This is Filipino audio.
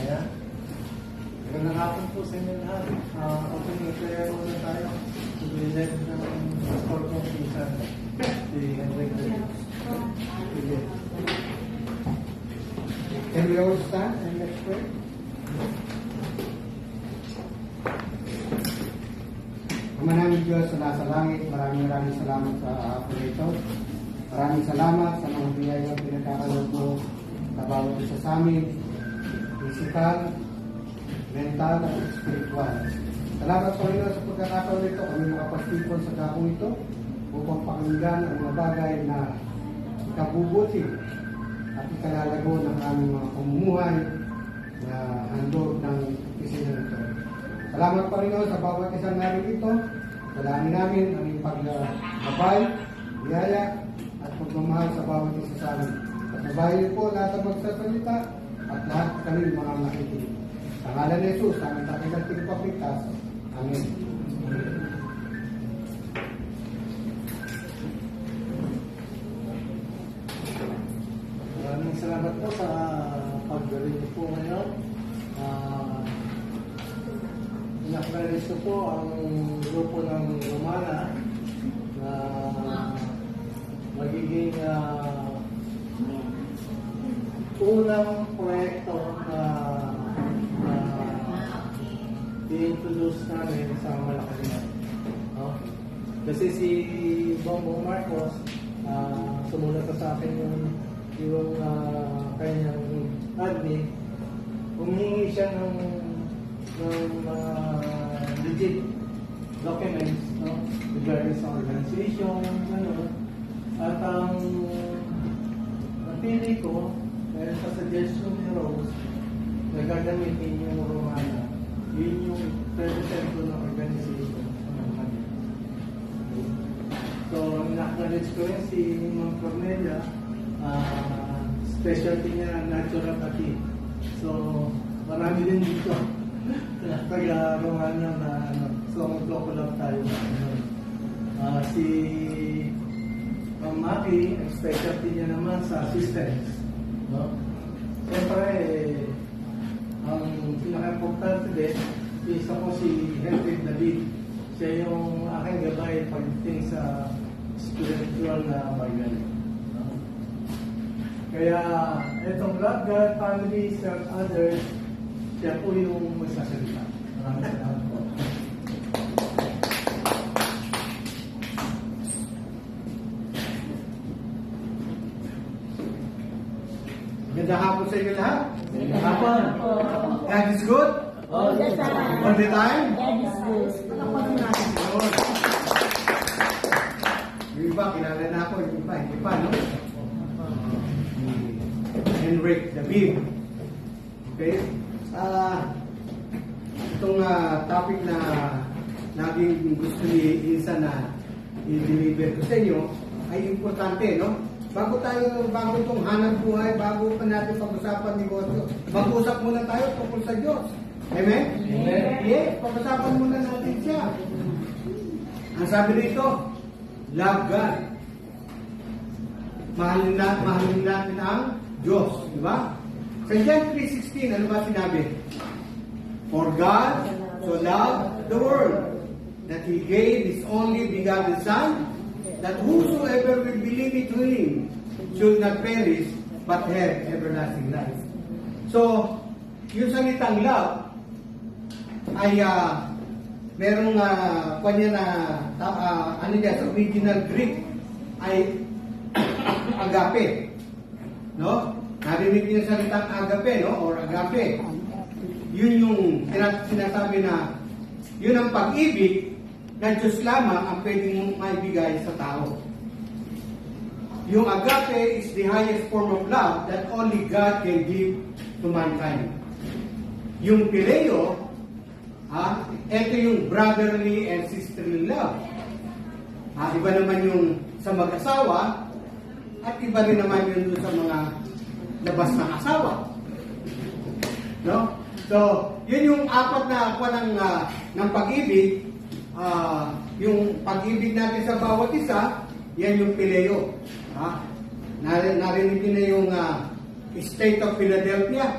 Ayan. Magandang hapon po sa inyo lahat. Open yung prayer na tayo. Subilid ng score ko isa. Si Henry Gray. Sige. Can we all stand and let's pray? Ama namin Diyos sa nasa langit, maraming salamat sa hapon ito. Maraming salamat sa mga biyaya pinagkakaroon mo sa bawat isa sa amin, physical, mental, at spiritual. Salamat Panginoon sa pagkakataon ito, kami makapagtipon sa gapong ito upang pakinggan ang mga bagay na ikabubuti at ikalalago ng aming mga pamumuhay na handog ng isinan ito. Salamat Panginoon sa bawat isang narito. Dalangin namin ang iyong paggabay, biyaya, at pagmamahal sa bawat isa sa amin. At nabayan po lahat ang magsasalita at lahat kami mga makikinig. Sa ngalan ni Jesus, aming takilang tigpapligtas. Amen. Maraming salamat po sa pagdating niyo po ngayon. Inacknowledge ko po ang grupo ng Romana na magiging unang proyekto na i-introduce namin sa Malacanang. No? Kasi si Bongbong Marcos sumunod sa akin yung kanyang admin, humingi siya ng legit documents, no, regarding sa organization, ano. At ang napili ko dahil sa suggestion ni Rose na gagamitin yung Romana, yun yung representative ng organization ng kanila. So, na-acknowledge ko rin si Ma'am Cornelia, specialty niya natural pati. So, marami din dito taga-Romana na so mag-collab tayo na si Ma'am Maki, ang specialty niya naman sa systems, no? Siyempre ang pinaka-importante din isa ko si Henry David. Siya yung aking gabay pagdating sa spiritual na bagay, no? Kaya itong Love God, families, and others, siya po yung magsasalita. Maraming salamat po. Magandang hapon sa inyo lahat. Magandang hapon. God is good? All the time. All the time? God is good. Good. Yung iba, kilala na ako. Yung iba, hindi pa, no? Henrik David. Okay? Itong topic na naging gusto ni Isa na i-deliver ko sa inyo ay importante, no? Bago itong hanap buhay, bago pa natin pag-usapan negosyo, mag-usap muna tayo tungkol sa Diyos. Amen? Amen. Yeah, pag-usapan muna natin siya. Ang sabi dito, love God. Mahalin natin ang Diyos. Di ba? Sa John 3:16, ano ba sinabi? For God so loved the world that He gave His only begotten Son, that whosoever will believe in Him should not perish but have everlasting life. So, yung salitang love ay merong kanya na ano niya, sa original Greek ay agape. No? Narinig niyo sa salitang agape, no? Or agape. Yun yung sinasabi na yun ang pag-ibig na Diyos lamang ang pwedeng mong maibigay sa tao. Yung agape is the highest form of love that only God can give to mankind. Yung phileo, ito yung brotherly and sisterly love. Iba naman yung sa mag-asawa at iba rin naman yun sa mga labas ng asawa. No? So, yun yung apat na ako ng pag-ibig. Yung pag-ibig natin sa bawat isa, yan yung phileo. Narinig na yung State of Philadelphia.